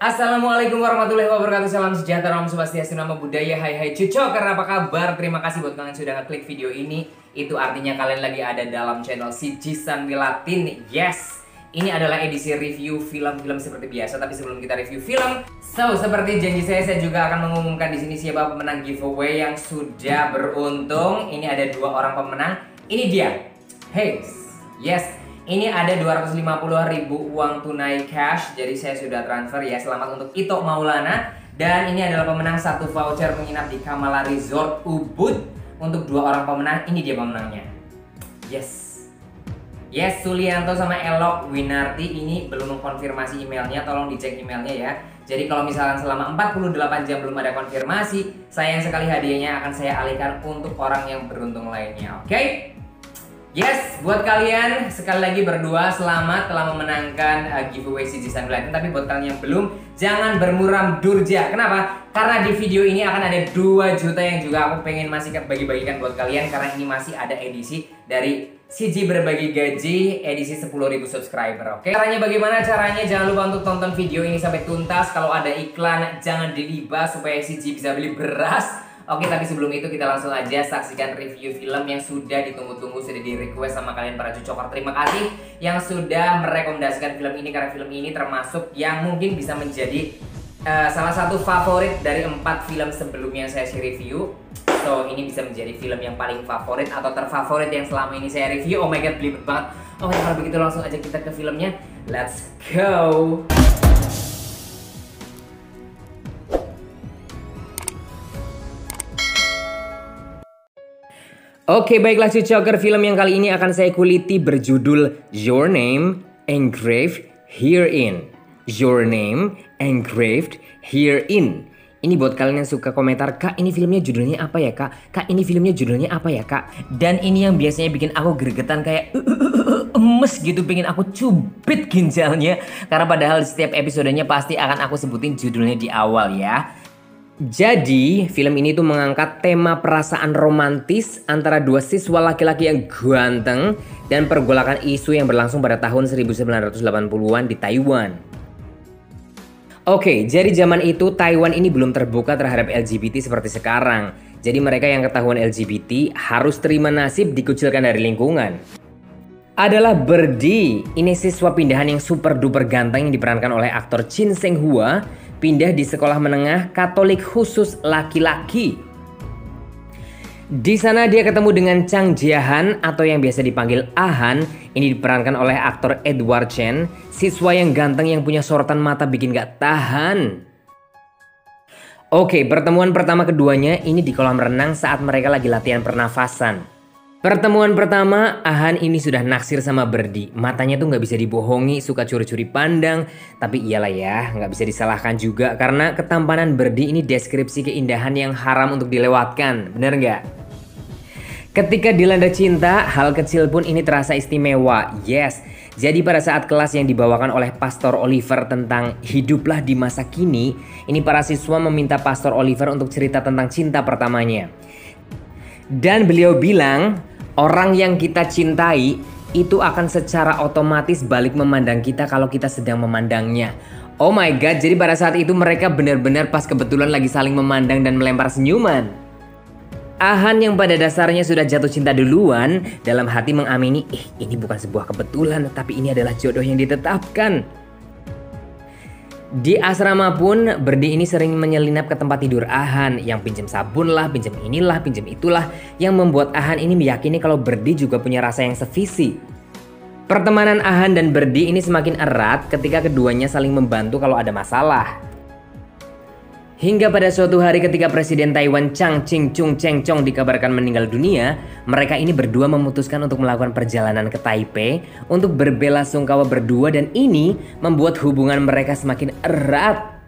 Assalamualaikum warahmatullahi wabarakatuh. Salam sejahtera, Om Swastiastu, Namo Buddhaya. Hai cucoker, apa kabar? Terima kasih buat kalian sudah ngeklik video ini. Itu artinya kalian lagi ada dalam channel si Jisan Latin. Yes, ini adalah edisi review film-film seperti biasa. Tapi sebelum kita review film, seperti janji saya juga akan mengumumkan di sini siapa pemenang giveaway yang sudah beruntung. Ini ada 2 orang pemenang. Ini dia. Hey, yes. Ini ada 250.000 uang tunai cash. Jadi saya sudah transfer ya. Selamat untuk Ito Maulana. Dan ini adalah pemenang 1 voucher menginap di Kamala Resort Ubud. Untuk 2 orang pemenang. Ini dia pemenangnya. Yes, Sulianto sama Elok Winarti. Ini belum mengkonfirmasi emailnya. Tolong dicek emailnya ya. Jadi kalau misalkan selama 48 jam belum ada konfirmasi, sayang sekali hadiahnya akan saya alihkan untuk orang yang beruntung lainnya. Oke? Yes, buat kalian sekali lagi berdua selamat telah memenangkan giveaway si Jisan Latin. Tapi buat kalian yang belum, jangan bermuram durja. Kenapa? Karena di video ini akan ada 2 juta yang juga aku pengen masih bagi-bagikan buat kalian. Karena ini masih ada edisi dari CJ Berbagi Gaji edisi 10.000 subscriber. Oke? Caranya bagaimana? Caranya jangan lupa untuk tonton video ini sampai tuntas. Kalau ada iklan jangan dilibas supaya CJ bisa beli beras. Oke, tapi sebelum itu kita langsung aja saksikan review film yang sudah ditunggu-tunggu, sudah di request sama kalian para cucoker. Terima kasih yang sudah merekomendasikan film ini, karena film ini termasuk yang mungkin bisa menjadi salah satu favorit dari 4 film sebelumnya yang saya review. So, ini bisa menjadi film yang paling favorit atau terfavorit yang selama ini saya review. Oh my god, belibet banget. Oke, kalau begitu langsung aja kita ke filmnya. Let's go! Oke, baiklah cucoker, film yang kali ini akan saya kuliti berjudul Your Name Engraved Herein. Your Name Engraved Herein. Ini buat kalian yang suka komentar, Kak ini filmnya judulnya apa ya Kak? Kak ini filmnya judulnya apa ya Kak? Dan ini yang biasanya bikin aku gregetan kayak emes gitu, pengen aku cubit ginjalnya. Karena padahal di setiap episodenya pasti akan aku sebutin judulnya di awal ya. Jadi, film ini tuh mengangkat tema perasaan romantis antara 2 siswa laki-laki yang ganteng dan pergolakan isu yang berlangsung pada tahun 1980-an di Taiwan. Oke, jadi zaman itu Taiwan ini belum terbuka terhadap LGBT seperti sekarang. Jadi mereka yang ketahuan LGBT harus terima nasib dikucilkan dari lingkungan. Adalah Birdie, ini siswa pindahan yang super duper ganteng yang diperankan oleh aktor Chin Seng Hua, pindah di sekolah menengah Katolik khusus laki-laki. Di sana dia ketemu dengan Chang Jiahan atau yang biasa dipanggil Ahan. Ini diperankan oleh aktor Edward Chen, siswa yang ganteng yang punya sorotan mata bikin gak tahan. Oke, pertemuan pertama keduanya ini di kolam renang saat mereka lagi latihan pernafasan. Pertemuan pertama, Ahan ini sudah naksir sama Birdie. Matanya tuh gak bisa dibohongi, suka curi-curi pandang. Tapi iyalah ya, gak bisa disalahkan juga karena ketampanan Birdie ini deskripsi keindahan yang haram untuk dilewatkan. Bener gak? Ketika dilanda cinta, hal kecil pun ini terasa istimewa. Yes, jadi pada saat kelas yang dibawakan oleh Pastor Oliver tentang hiduplah di masa kini, ini para siswa meminta Pastor Oliver untuk cerita tentang cinta pertamanya. Dan beliau bilang, orang yang kita cintai itu akan secara otomatis balik memandang kita kalau kita sedang memandangnya. Oh my god, jadi pada saat itu mereka benar-benar pas kebetulan lagi saling memandang dan melempar senyuman. Ahan yang pada dasarnya sudah jatuh cinta duluan, dalam hati mengamini, ini bukan sebuah kebetulan, tapi ini adalah jodoh yang ditetapkan. Di asrama pun, Birdie ini sering menyelinap ke tempat tidur Ahan, yang pinjam sabun lah, pinjam inilah, pinjam itulah, yang membuat Ahan ini meyakini kalau Birdie juga punya rasa yang sevisi. Pertemanan Ahan dan Birdie ini semakin erat ketika keduanya saling membantu kalau ada masalah. Hingga pada suatu hari ketika Presiden Taiwan Chiang Ching-chung Cheng-chong dikabarkan meninggal dunia, mereka ini berdua memutuskan untuk melakukan perjalanan ke Taipei untuk berbelasungkawa berdua, dan ini membuat hubungan mereka semakin erat.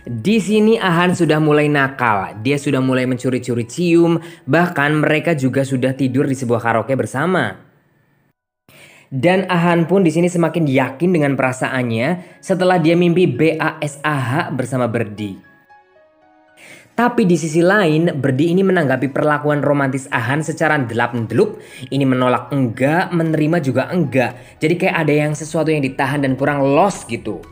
Di sini Ahan sudah mulai nakal, dia sudah mulai mencuri-curi cium, bahkan mereka juga sudah tidur di sebuah karaoke bersama. Dan Ahan pun di sini semakin yakin dengan perasaannya setelah dia mimpi BASAH bersama Birdie. Tapi di sisi lain, Birdie ini menanggapi perlakuan romantis Ahan secara ndelap-ndelup. Ini menolak enggak, menerima juga enggak. Jadi kayak ada yang sesuatu yang ditahan dan kurang los gitu.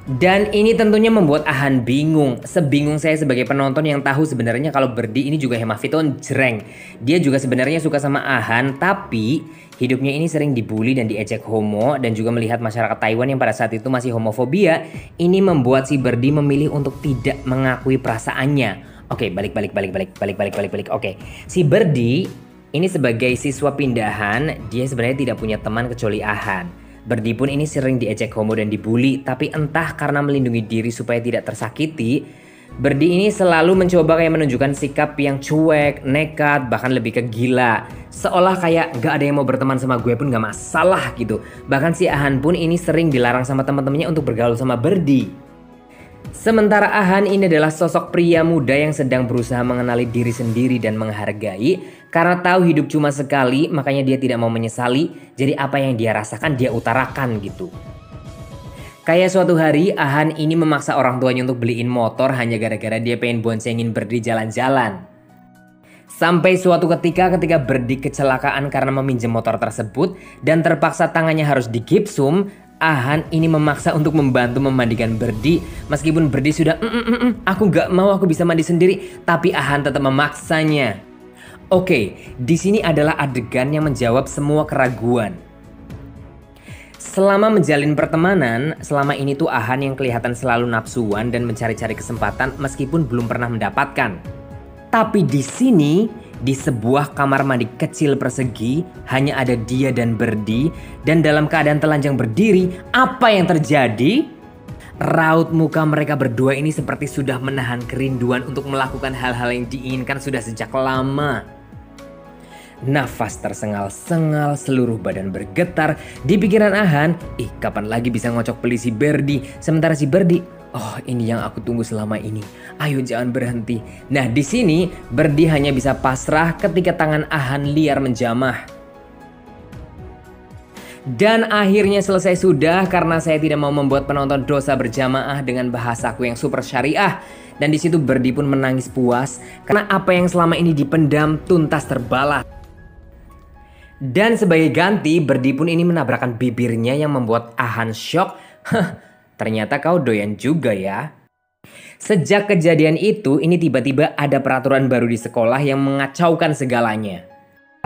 Dan ini tentunya membuat Ahan bingung. Sebingung saya sebagai penonton yang tahu sebenarnya kalau Berdi ini juga hemaviton jreng. Dia juga sebenarnya suka sama Ahan, tapi hidupnya ini sering dibully dan diejek homo, dan juga melihat masyarakat Taiwan yang pada saat itu masih homofobia. Ini membuat si Berdi memilih untuk tidak mengakui perasaannya. Oke, balik. Oke, si Berdi ini sebagai siswa pindahan, dia sebenarnya tidak punya teman kecuali Ahan. Berdi pun ini sering diejek homo dan dibully, tapi entah karena melindungi diri supaya tidak tersakiti, Berdi ini selalu mencoba kayak menunjukkan sikap yang cuek, nekat, bahkan lebih ke gila. Seolah kayak gak ada yang mau berteman sama gue pun gak masalah gitu. Bahkan si Ahan pun ini sering dilarang sama teman-temannya untuk bergaul sama Berdi. Sementara Ahan ini adalah sosok pria muda yang sedang berusaha mengenali diri sendiri dan menghargai. Karena tahu hidup cuma sekali, makanya dia tidak mau menyesali. Jadi apa yang dia rasakan dia utarakan gitu. Kayak suatu hari Ahan ini memaksa orang tuanya untuk beliin motor hanya gara-gara dia pengen boncengin Berdi jalan-jalan. Sampai suatu ketika Berdi kecelakaan karena meminjam motor tersebut dan terpaksa tangannya harus digipsum, Ahan ini memaksa untuk membantu memandikan Berdi. Meskipun Berdi sudah aku gak mau, aku bisa mandi sendiri, tapi Ahan tetap memaksanya. Oke, di sini adalah adegan yang menjawab semua keraguan. Selama menjalin pertemanan, selama ini tuh Ahan yang kelihatan selalu nafsuan dan mencari-cari kesempatan meskipun belum pernah mendapatkan. Tapi di sini, di sebuah kamar mandi kecil persegi, hanya ada dia dan Berdi, dan dalam keadaan telanjang berdiri, apa yang terjadi? Raut muka mereka berdua ini seperti sudah menahan kerinduan untuk melakukan hal-hal yang diinginkan sudah sejak lama. Nafas tersengal-sengal, seluruh badan bergetar. Di pikiran Ahan, kapan lagi bisa ngocok beli si Berdi? Sementara si Berdi, oh ini yang aku tunggu selama ini. Ayo jangan berhenti. Nah di sini Berdi hanya bisa pasrah ketika tangan Ahan liar menjamah. Dan akhirnya selesai sudah karena saya tidak mau membuat penonton dosa berjamaah dengan bahasaku yang super syariah. Dan di situ Berdi pun menangis puas karena apa yang selama ini dipendam tuntas terbalas. Dan sebagai ganti, Berdi pun ini menabrakkan bibirnya yang membuat Ahan syok. Ternyata kau doyan juga ya. Sejak kejadian itu, ini tiba-tiba ada peraturan baru di sekolah yang mengacaukan segalanya.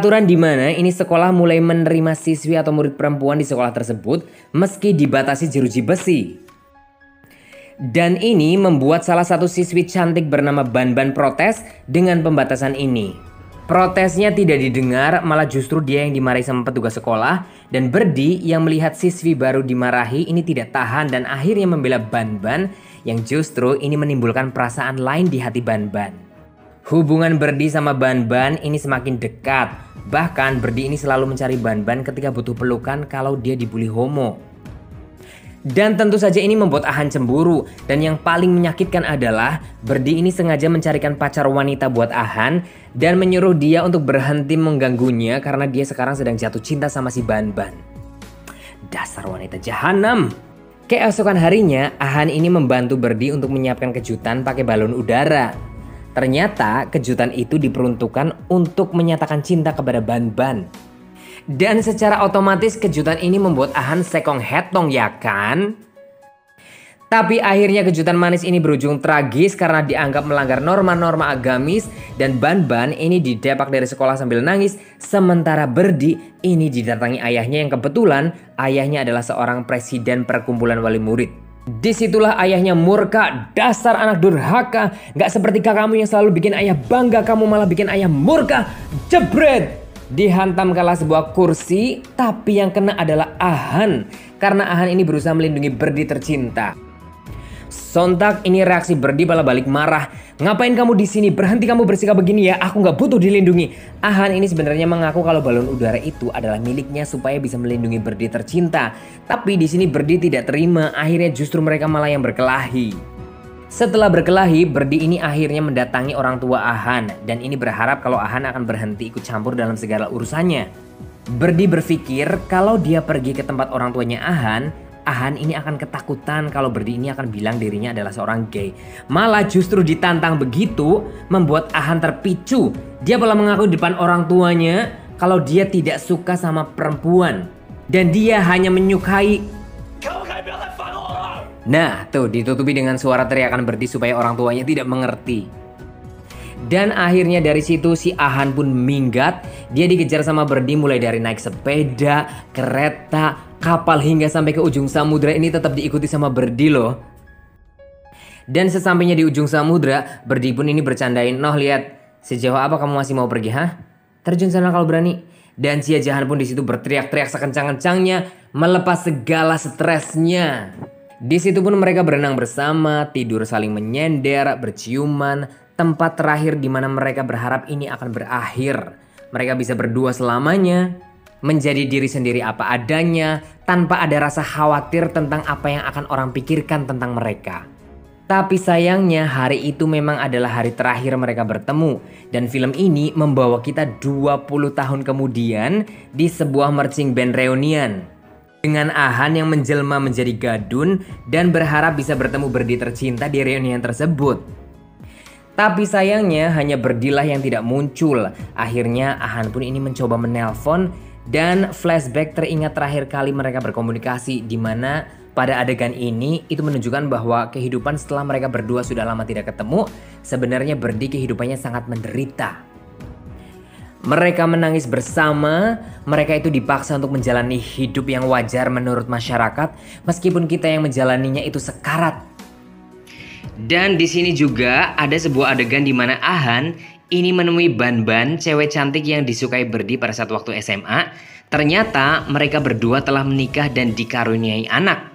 Peraturan di mana ini sekolah mulai menerima siswi atau murid perempuan di sekolah tersebut meski dibatasi jeruji besi. Dan ini membuat salah satu siswi cantik bernama Banban protes dengan pembatasan ini. Protesnya tidak didengar, malah justru dia yang dimarahi sama petugas sekolah. Dan Berdi yang melihat siswi baru dimarahi ini tidak tahan dan akhirnya membela Banban yang justru ini menimbulkan perasaan lain di hati Banban. Hubungan Berdi sama Banban ini semakin dekat. Bahkan Berdi ini selalu mencari Banban ketika butuh pelukan kalau dia dibully homo. Dan tentu saja ini membuat Ahan cemburu. Dan yang paling menyakitkan adalah Berdi ini sengaja mencarikan pacar wanita buat Ahan dan menyuruh dia untuk berhenti mengganggunya karena dia sekarang sedang jatuh cinta sama si Banban. Dasar wanita jahanam. Keesokan harinya Ahan ini membantu Berdi untuk menyiapkan kejutan pakai balon udara. Ternyata kejutan itu diperuntukkan untuk menyatakan cinta kepada Banban. Dan secara otomatis kejutan ini membuat Ahan sekong hetong ya kan? Tapi akhirnya kejutan manis ini berujung tragis karena dianggap melanggar norma-norma agamis. Dan Banban ini didepak dari sekolah sambil nangis. Sementara Berdi ini didatangi ayahnya yang kebetulan ayahnya adalah seorang presiden perkumpulan wali murid. Disitulah ayahnya murka, dasar anak durhaka. Gak seperti kakakmu yang selalu bikin ayah bangga, kamu malah bikin ayah murka. Jebret! Dihantam kalah sebuah kursi, tapi yang kena adalah Ahan. Karena Ahan ini berusaha melindungi Berdi tercinta. Sontak ini reaksi Berdi malah balik marah. Ngapain kamu di sini? Berhenti kamu bersikap begini ya. Aku nggak butuh dilindungi. Ahan ini sebenarnya mengaku kalau balon udara itu adalah miliknya supaya bisa melindungi Berdi tercinta. Tapi di sini Berdi tidak terima. Akhirnya justru mereka malah yang berkelahi. Setelah berkelahi, Berdi ini akhirnya mendatangi orang tua Ahan. Dan ini berharap kalau Ahan akan berhenti ikut campur dalam segala urusannya. Berdi berpikir kalau dia pergi ke tempat orang tuanya Ahan, Ahan ini akan ketakutan kalau Berdi ini akan bilang dirinya adalah seorang gay. Malah justru ditantang begitu membuat Ahan terpicu. Dia malah mengaku di depan orang tuanya kalau dia tidak suka sama perempuan. Dan dia hanya menyukai Nah, tuh ditutupi dengan suara teriakan Berdi supaya orang tuanya tidak mengerti. Dan akhirnya dari situ si Ahan pun minggat. Dia dikejar sama Berdi mulai dari naik sepeda, kereta, kapal hingga sampai ke ujung samudra. Ini tetap diikuti sama Berdi loh. Dan sesampainya di ujung samudra, Berdi pun ini bercandain, "Noh lihat, sejauh apa kamu masih mau pergi, hah? Terjun sana kalau berani." Dan si Jahan pun di situ berteriak-teriak sekencang-kencangnya, melepas segala stresnya. Di situ pun mereka berenang bersama, tidur saling menyender, berciuman, tempat terakhir di mana mereka berharap ini akan berakhir. Mereka bisa berdua selamanya, menjadi diri sendiri apa adanya, tanpa ada rasa khawatir tentang apa yang akan orang pikirkan tentang mereka. Tapi sayangnya hari itu memang adalah hari terakhir mereka bertemu. Dan film ini membawa kita 20 tahun kemudian di sebuah marching band reunian. Dengan Ahan yang menjelma menjadi Gadun dan berharap bisa bertemu Berdi tercinta di reunian tersebut. Tapi sayangnya hanya Berdilah yang tidak muncul. Akhirnya Ahan pun ini mencoba menelpon dan flashback teringat terakhir kali mereka berkomunikasi di mana pada adegan ini itu menunjukkan bahwa kehidupan setelah mereka berdua sudah lama tidak ketemu, sebenarnya Berdi kehidupannya sangat menderita. Mereka menangis bersama, mereka itu dipaksa untuk menjalani hidup yang wajar menurut masyarakat, meskipun kita yang menjalaninya itu sekarat. Dan di sini juga ada sebuah adegan di mana Ahan ini menemui Ban-Ban, cewek cantik yang disukai Berdi pada saat waktu SMA. Ternyata mereka berdua telah menikah dan dikaruniai anak.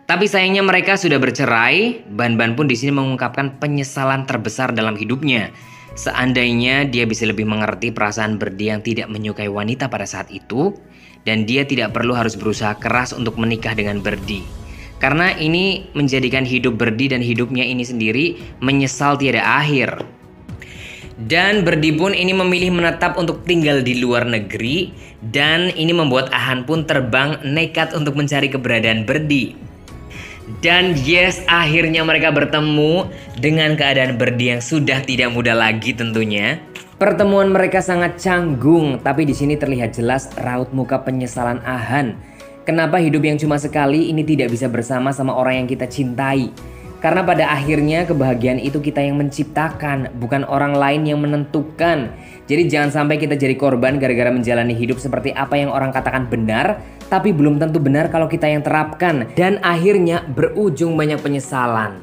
Tapi sayangnya mereka sudah bercerai. Ban-Ban pun di sini mengungkapkan penyesalan terbesar dalam hidupnya. Seandainya dia bisa lebih mengerti perasaan Berdi yang tidak menyukai wanita pada saat itu, dan dia tidak perlu harus berusaha keras untuk menikah dengan Berdi. Karena ini menjadikan hidup Berdi dan hidupnya ini sendiri menyesal tiada akhir. Dan Berdi pun ini memilih menetap untuk tinggal di luar negeri, dan ini membuat Ahan pun terbang nekat untuk mencari keberadaan Berdi. Dan yes, akhirnya mereka bertemu dengan keadaan Berdi yang sudah tidak muda lagi tentunya. Pertemuan mereka sangat canggung, tapi di sini terlihat jelas raut muka penyesalan Ahan. Kenapa hidup yang cuma sekali ini tidak bisa bersama sama orang yang kita cintai? Karena pada akhirnya kebahagiaan itu kita yang menciptakan, bukan orang lain yang menentukan. Jadi jangan sampai kita jadi korban gara-gara menjalani hidup seperti apa yang orang katakan benar, tapi belum tentu benar kalau kita yang terapkan. Dan akhirnya berujung banyak penyesalan.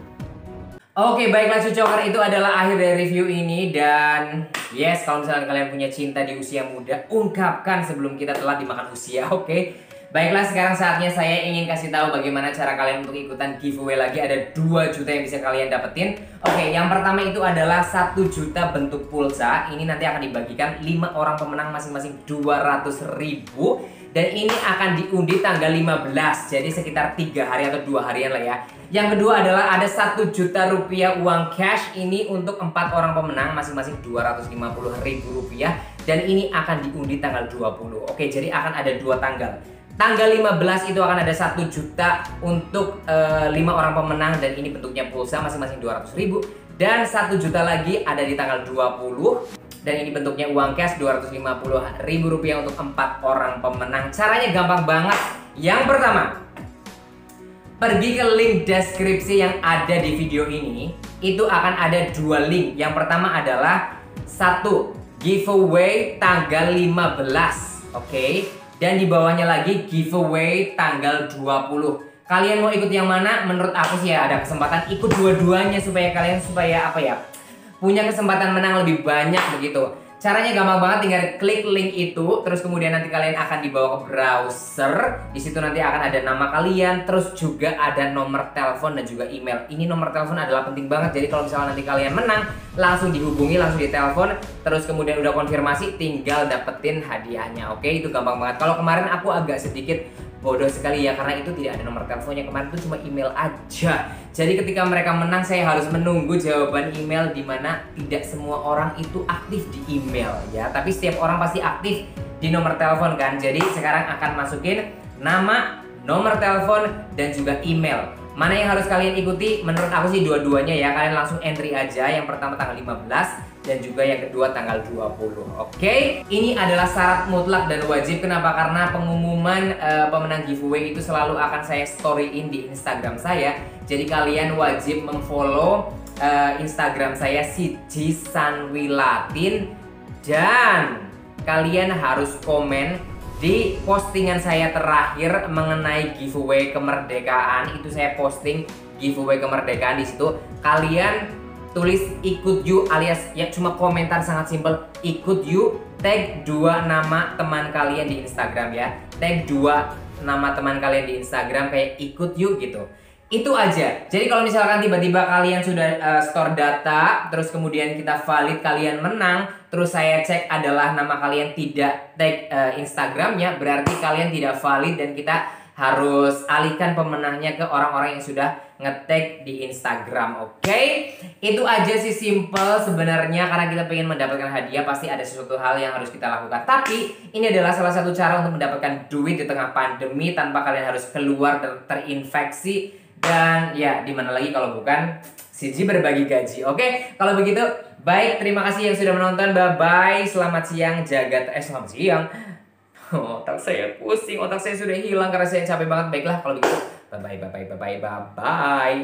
Oke, baiklah Cucoker, itu adalah akhir dari review ini. Dan yes, kalau misalnya kalian punya cinta di usia muda, ungkapkan sebelum kita telah dimakan usia, oke? Baiklah, sekarang saatnya saya ingin kasih tahu bagaimana cara kalian untuk ikutan giveaway lagi. Ada 2 juta yang bisa kalian dapetin. Oke, yang pertama itu adalah 1 juta bentuk pulsa. Ini nanti akan dibagikan 5 orang pemenang masing-masing 200.000. Dan ini akan diundi tanggal 15. Jadi sekitar 3 hari atau 2 harian lah ya. Yang kedua adalah ada 1 juta rupiah uang cash. Ini untuk 4 orang pemenang masing-masing 250.000 rupiah. Dan ini akan diundi tanggal 20. Oke, jadi akan ada 2 tanggal. Tanggal 15 itu akan ada 1 juta untuk 5 orang pemenang. Dan ini bentuknya pulsa masing-masing 200.000. Dan 1 juta lagi ada di tanggal 20. Dan ini bentuknya uang cash 250.000 rupiah untuk 4 orang pemenang. Caranya gampang banget. Yang pertama, pergi ke link deskripsi yang ada di video ini. Itu akan ada 2 link. Yang pertama adalah 1 giveaway tanggal 15. Oke. Dan di bawahnya lagi giveaway tanggal 20. Kalian mau ikut yang mana? Menurut aku sih ya ada kesempatan ikut dua-duanya supaya kalian punya kesempatan menang lebih banyak begitu. Caranya gampang banget, tinggal klik link itu, terus kemudian nanti kalian akan dibawa ke browser. Di situ nanti akan ada nama kalian, terus juga ada nomor telepon dan juga email. Ini nomor telepon adalah penting banget. Jadi kalau misalnya nanti kalian menang, langsung dihubungi, langsung ditelepon, terus kemudian udah konfirmasi, tinggal dapetin hadiahnya. Oke, itu gampang banget. Kalau kemarin aku agak sedikit bodoh sekali ya, karena itu tidak ada nomor teleponnya. Kemarin itu cuma email aja. Jadi ketika mereka menang, saya harus menunggu jawaban email, di mana tidak semua orang itu aktif di email ya. Tapi setiap orang pasti aktif di nomor telepon kan. Jadi sekarang akan masukin nama, nomor telepon, dan juga email. Mana yang harus kalian ikuti? Menurut aku sih dua-duanya ya. Kalian langsung entry aja. Yang pertama tanggal 15 dan juga yang kedua tanggal 20. Oke? Ini adalah syarat mutlak dan wajib. Kenapa? Karena pengumuman pemenang giveaway itu selalu akan saya storyin di Instagram saya. Jadi kalian wajib memfollow Instagram saya Siji Sanwilatin, dan kalian harus komen di postingan saya terakhir mengenai giveaway kemerdekaan. Itu saya posting giveaway kemerdekaan. Di situ kalian tulis ikut you, alias ya cuma komentar sangat simpel ikut you, tag 2 nama teman kalian di Instagram ya. Tag 2 nama teman kalian di Instagram kayak ikut you gitu. Itu aja. Jadi kalau misalkan tiba-tiba kalian sudah store data, terus kemudian kita valid kalian menang, terus saya cek adalah nama kalian tidak tag Instagramnya, berarti kalian tidak valid dan kita harus alihkan pemenangnya ke orang-orang yang sudah nge-tag di Instagram. Oke? Itu aja sih, simple sebenarnya. Karena kita pengen mendapatkan hadiah, pasti ada sesuatu hal yang harus kita lakukan. Tapi ini adalah salah satu cara untuk mendapatkan duit di tengah pandemi tanpa kalian harus keluar dan terinfeksi. Dan ya, dimana lagi kalau bukan Siji berbagi gaji. Oke, kalau begitu baik, terima kasih yang sudah menonton. Bye-bye, selamat siang, selamat siang. Otak saya pusing, otak saya sudah hilang karena saya capek banget. Baiklah, kalau begitu bye-bye.